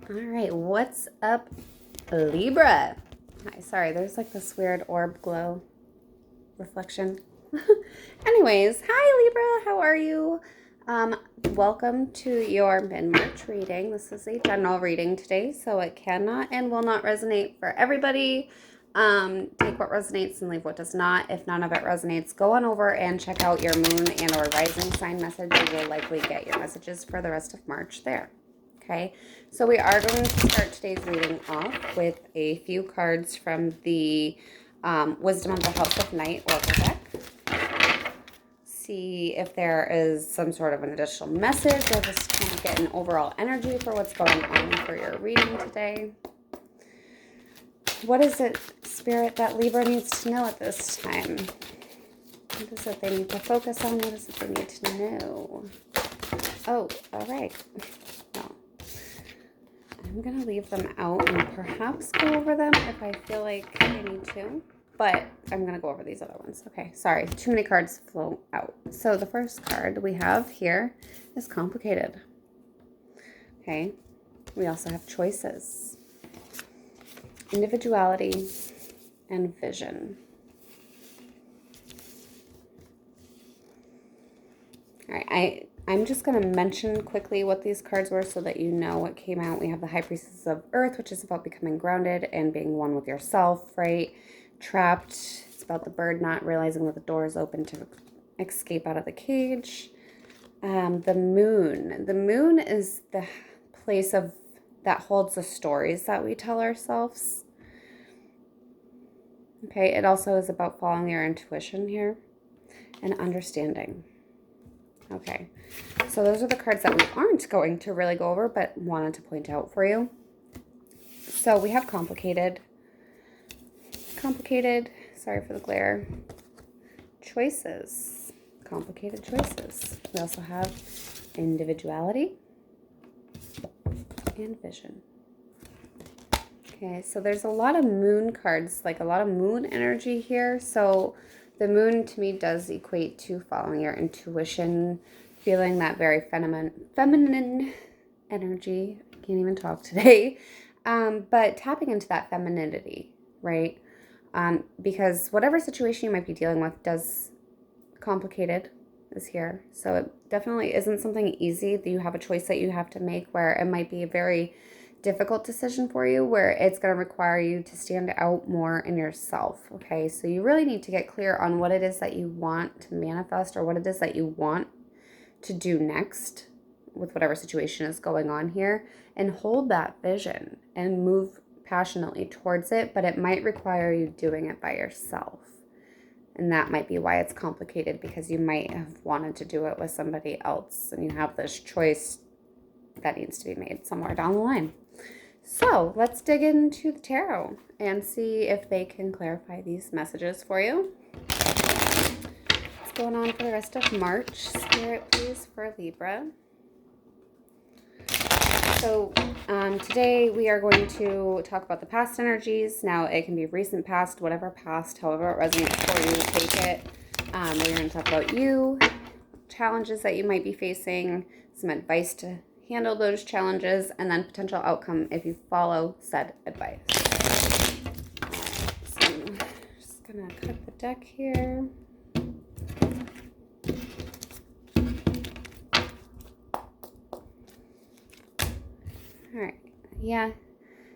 All right, what's up, Libra? Hi, sorry, there's like this weird orb glow reflection. Anyways, hi Libra, how are you? Welcome to your mid-March reading. This is a general reading today, so it cannot and will not resonate for everybody. Take what resonates and leave what does not. If none of it resonates, go on over and check out your moon and or rising sign message. You will likely get your messages for the rest of March there. Okay, so we are going to start today's reading off with a few cards from the Wisdom of the House of Night Oracle deck. See if there is some sort of an additional message or just kind of get an overall energy for what's going on for your reading today. What is it, Spirit, that Libra needs to know at this time? What is it they need to focus on? What is it they need to know? Oh, all right. I'm going to leave them out and perhaps go over them if I feel like I need to. But I'm going to go over these other ones. Okay, sorry. Too many cards flow out. So the first card we have here is complicated. Okay. We also have choices, individuality, and vision. All right, I'm just going to mention quickly what these cards were so that you know what came out. We have the High Priestess of Earth, which is about becoming grounded and being one with yourself, right? Trapped. It's about the bird not realizing that the door is open to escape out of the cage. The moon. The moon is the place that holds the stories that we tell ourselves. Okay, it also is about following your intuition here and understanding. Okay, so those are the cards that we aren't going to really go over, but wanted to point out for you. So we have complicated, sorry for the glare, choices, complicated choices. We also have individuality and vision. Okay, so there's a lot of moon cards, like a lot of moon energy here. So the moon to me does equate to following your intuition, feeling that very feminine energy. I can't even talk today. But tapping into that femininity, right? Because whatever situation you might be dealing with complicated is here. So it definitely isn't something easy. You have a choice that you have to make where it might be a very difficult decision for you, where it's going to require you to stand out more in yourself. Okay, so you really need to get clear on what it is that you want to manifest or what it is that you want to do next with whatever situation is going on here, and hold that vision and move passionately towards it. But it might require you doing it by yourself, and that might be why it's complicated, because you might have wanted to do it with somebody else and you have this choice that needs to be made somewhere down the line. So let's dig into the tarot and see if they can clarify these messages for you. What's going on for the rest of March? Spirit, please, for Libra. So today we are going to talk about the past energies. Now it can be recent past, whatever past, however it resonates for you, take it. We're going to talk about you, challenges that you might be facing, some advice to handle those challenges, and then potential outcome if you follow said advice. So I'm just gonna cut the deck here. All right, yeah.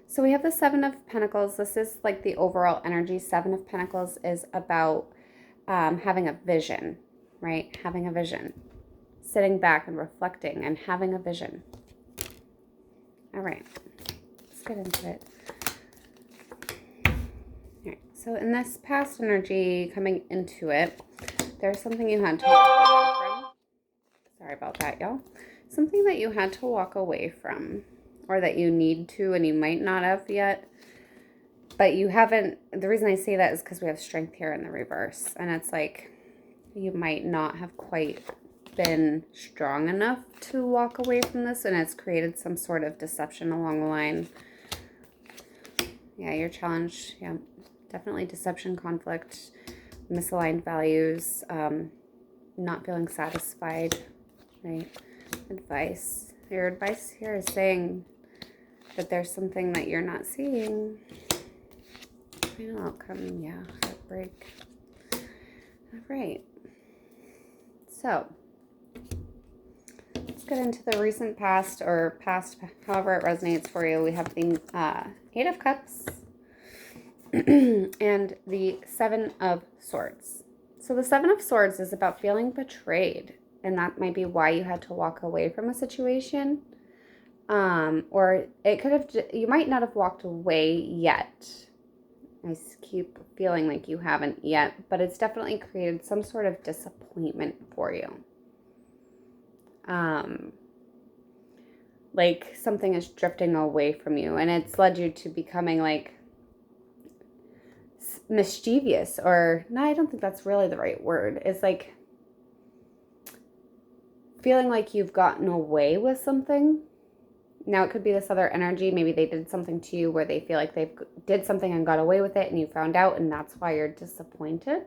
So we have the Seven of Pentacles. This is like the overall energy. Seven of Pentacles is about having a vision, right? Having a vision. Sitting back and reflecting and having a vision. All right, let's get into it. All right, so in this past energy coming into it, there's something you had to walk away from. Sorry about that, y'all. Something that you had to walk away from, or that you need to and you might not have yet, but you haven't. The reason I say that is because we have Strength here in the reverse, and it's like you might not have quite been strong enough to walk away from this, and it's created some sort of deception along the line. Yeah, your challenge, yeah, definitely deception, conflict, misaligned values, not feeling satisfied, right? Advice. Your advice here is saying but there's something that you're not seeing. Final outcome, yeah, heartbreak. All right. So, let's get into the recent past or past, however it resonates for you. We have the Eight of Cups and the Seven of Swords. So the Seven of Swords is about feeling betrayed, and that might be why you had to walk away from a situation. Or it could have, you might not have walked away yet. I keep feeling like you haven't yet, but it's definitely created some sort of disappointment for you. Like something is drifting away from you, and it's led you to becoming like mischievous, or no, I don't think that's really the right word. It's like feeling like you've gotten away with something. Now it could be this other energy. Maybe they did something to you where they feel like they did something and got away with it, and you found out, and that's why you're disappointed.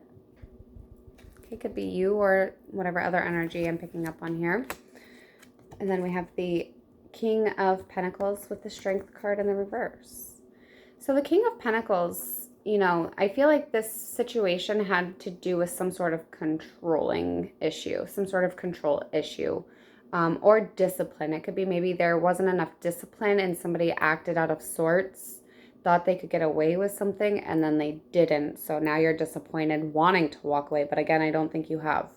Okay, it could be you or whatever other energy I'm picking up on here. And then we have the King of Pentacles with the Strength card in the reverse. So the King of Pentacles, you know, I feel like this situation had to do with some sort of controlling issue, some sort of control issue, or discipline. It could be maybe there wasn't enough discipline and somebody acted out of sorts, thought they could get away with something, and then they didn't. So now you're disappointed, wanting to walk away. But again, I don't think you have.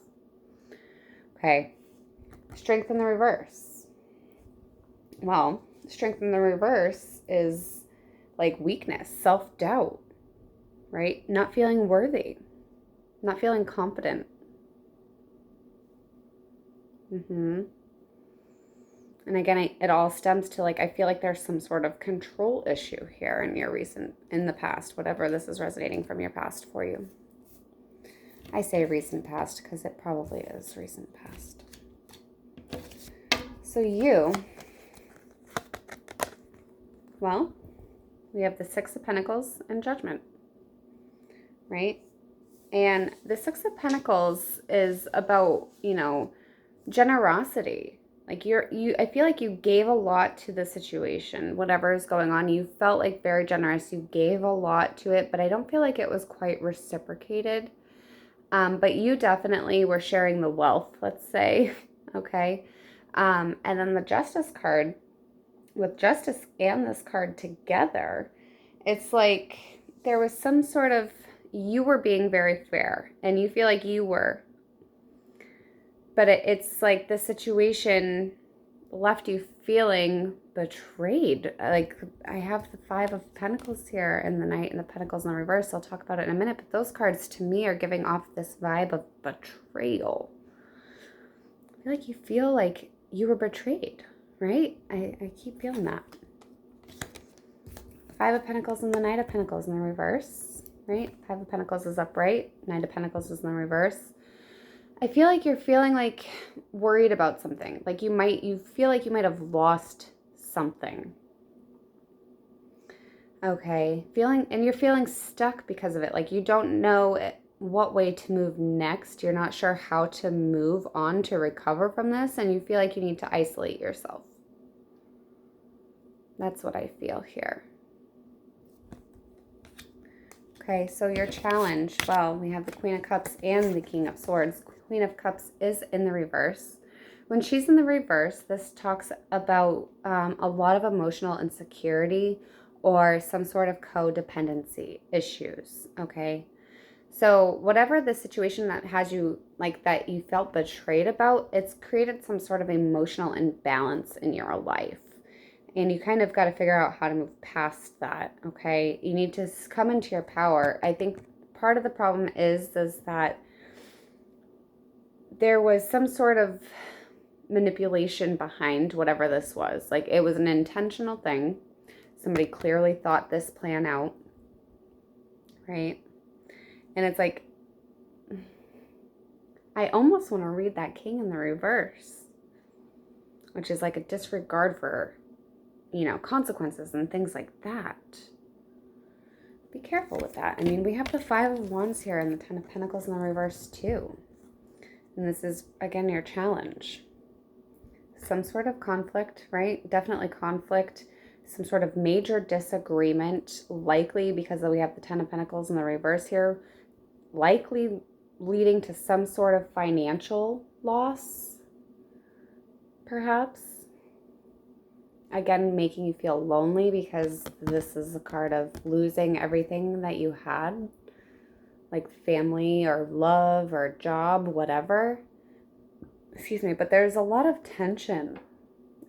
Okay. Strength in the reverse. Well, strength in the reverse is like weakness, self-doubt, right? Not feeling worthy, not feeling confident. And again, it all stems to like, I feel like there's some sort of control issue here in the past, whatever this is resonating from your past for you. I say recent past because it probably is recent past. So well, we have the Six of Pentacles and Judgment, right? And the Six of Pentacles is about, you know, generosity. Like I feel like you gave a lot to the situation, whatever is going on. You felt like very generous. You gave a lot to it, but I don't feel like it was quite reciprocated. But you definitely were sharing the wealth, let's say, okay? And then the Justice card, with Justice and this card together, it's like there was some sort of, you were being very fair, and you feel like you were. But it's like the situation left you feeling betrayed. Like I have the Five of Pentacles here and the Knight and the Pentacles in the reverse. I'll talk about it in a minute. But those cards to me are giving off this vibe of betrayal. I feel like you feel like you were betrayed, right? I keep feeling that. Five of Pentacles and the Knight of Pentacles in the reverse, right? Five of Pentacles is upright. Knight of Pentacles is in the reverse. I feel like you're feeling like worried about something. Like you feel like you might have lost something. Okay. And you're feeling stuck because of it. Like you don't know what way to move next. You're not sure how to move on to recover from this. And you feel like you need to isolate yourself. That's what I feel here. Okay, so your challenge, well, we have the Queen of Cups and the King of Swords. Queen of Cups is in the reverse. When she's in the reverse, this talks about a lot of emotional insecurity or some sort of codependency issues, okay? So whatever the situation that has you, like that you felt betrayed about, it's created some sort of emotional imbalance in your life. And you kind of got to figure out how to move past that, okay? You need to come into your power. I think part of the problem is that there was some sort of manipulation behind whatever this was. Like it was an intentional thing. Somebody clearly thought this plan out, right? And it's like, I almost want to read that King in the reverse, which is like a disregard for, you know, consequences and things like that. Be careful with that. I mean, we have the Five of Wands here and the Ten of Pentacles in the reverse too. And this is, again, your challenge. Some sort of conflict, right? Definitely conflict. some sort of major disagreement, likely because we have the Ten of Pentacles in the reverse here, likely leading to some sort of financial loss, perhaps. Again, making you feel lonely because this is a card of losing everything that you had, like family or love or job, whatever. Excuse me, but there's a lot of tension,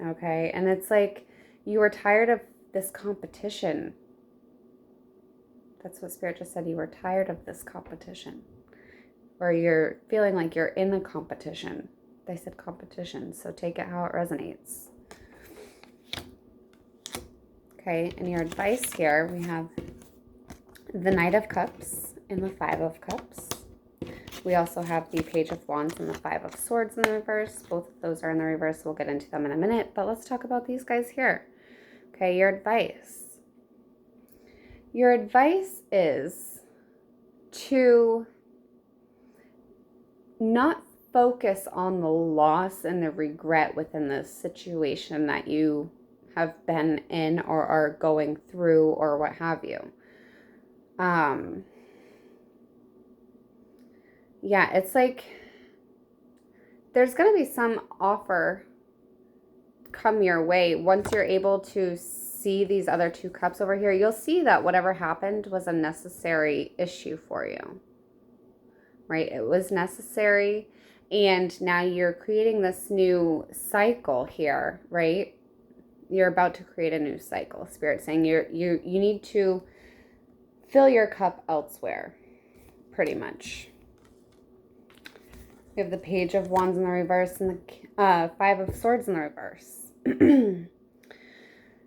okay? And it's like you were tired of this competition. That's what Spirit just said. You were tired of this competition. Or you're feeling like you're in a competition. They said competition, so take it how it resonates. Okay, and your advice here, we have the Knight of Cups and the Five of Cups. We also have the Page of Wands and the Five of Swords in the reverse. Both of those are in the reverse. We'll get into them in a minute, but let's talk about these guys here. Okay, your advice. Your advice is to not focus on the loss and the regret within the situation that you have been in or are going through or what have you. Yeah, it's like there's going to be some offer come your way once you're able to see these other two cups over here. You'll see that whatever happened was a necessary issue for you, right? It was necessary, and now you're creating this new cycle here, right? You're about to create a new cycle. Spirit saying you need to fill your cup elsewhere, pretty much. We have the Page of Wands in the reverse and the Five of Swords in the reverse.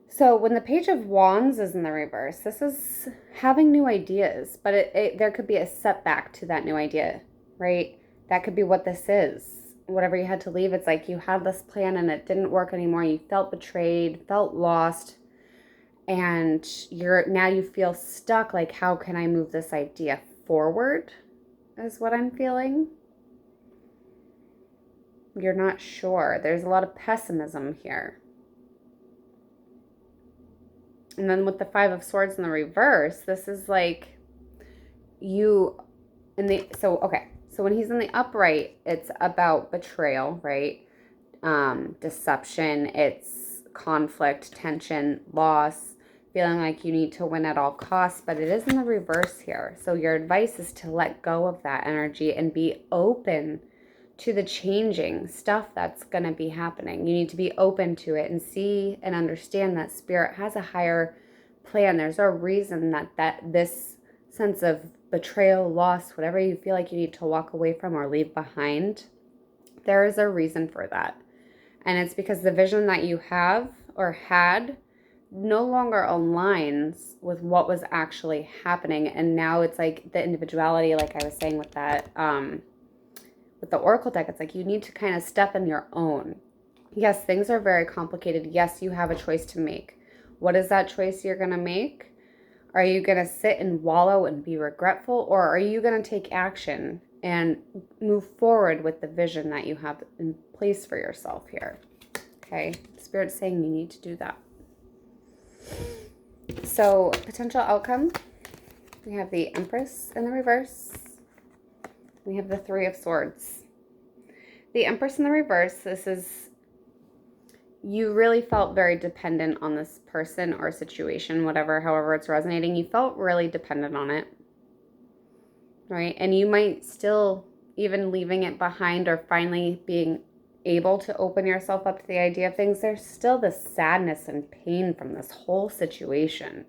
So when the Page of Wands is in the reverse, this is having new ideas, but there could be a setback to that new idea, right? That could be what this is. Whatever you had to leave, it's like you had this plan and it didn't work anymore. You felt betrayed, felt lost, and now you feel stuck. Like, how can I move this idea forward is what I'm feeling. You're not sure. There's a lot of pessimism here. And then with the Five of Swords in the reverse, this is like so when he's in the upright, it's about betrayal, right? Deception, it's conflict, tension, loss, feeling like you need to win at all costs, but it is in the reverse here. So your advice is to let go of that energy and be open to the changing stuff that's going to be happening. You need to be open to it and see and understand that Spirit has a higher plan. There's a reason that this sense of betrayal, loss, whatever you feel like you need to walk away from or leave behind, there is a reason for that. And it's because the vision that you have or had no longer aligns with what was actually happening. And now it's like the individuality, like I was saying with that, with the Oracle deck, it's like you need to kind of step in your own. Yes, things are very complicated. Yes, you have a choice to make. What is that choice you're going to make? Are you going to sit and wallow and be regretful, or are you going to take action and move forward with the vision that you have in place for yourself here? Okay, Spirit's saying you need to do that. So, potential outcome, we have the Empress in the reverse. We have the Three of Swords. The Empress in the reverse, this is, you really felt very dependent on this person or situation, however it's resonating. You felt really dependent on it, right? And you might still, even leaving it behind or finally being able to open yourself up to the idea of things, there's still this sadness and pain from this whole situation,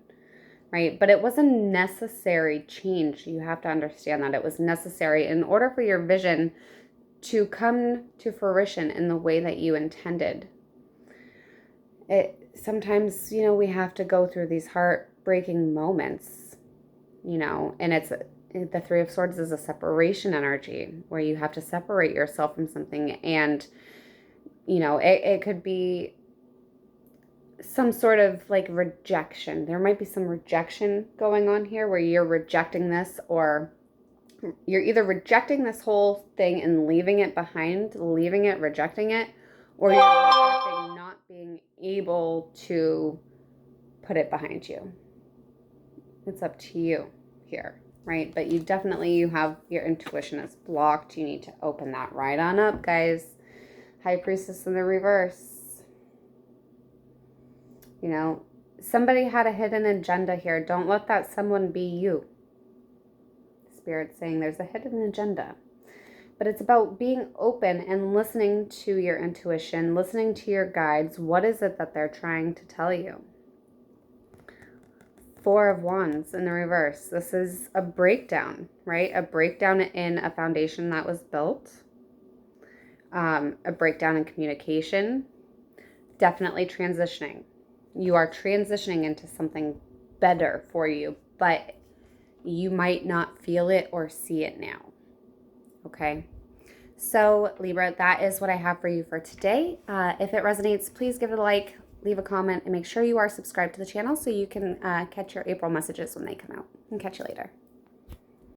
right? But it was a necessary change. You have to understand that it was necessary in order for your vision to come to fruition in the way that you intended. Sometimes, we have to go through these heartbreaking moments, and it's the Three of Swords is a separation energy where you have to separate yourself from something. And, it could be some sort of like rejection. There might be some rejection going on here where you're rejecting this, or you're either rejecting this whole thing and leaving it behind, rejecting it, or you're rejecting not being able to put it behind you. It's up to you here, right? But you have your intuition is blocked. You need to open that right on up, guys. High Priestess in the reverse. You know, somebody had a hidden agenda here. Don't let that someone be you. Spirit's saying there's a hidden agenda. But it's about being open and listening to your intuition, listening to your guides. What is it that they're trying to tell you? Four of Wands in the reverse. This is a breakdown, right? A breakdown in a foundation that was built. A breakdown in communication. Definitely transitioning. You are transitioning into something better for you, but you might not feel it or see it now. Okay, so Libra, that is what I have for you for today. If it resonates, please give it a like, leave a comment, and make sure you are subscribed to the channel so you can catch your April messages when they come out. And catch you later.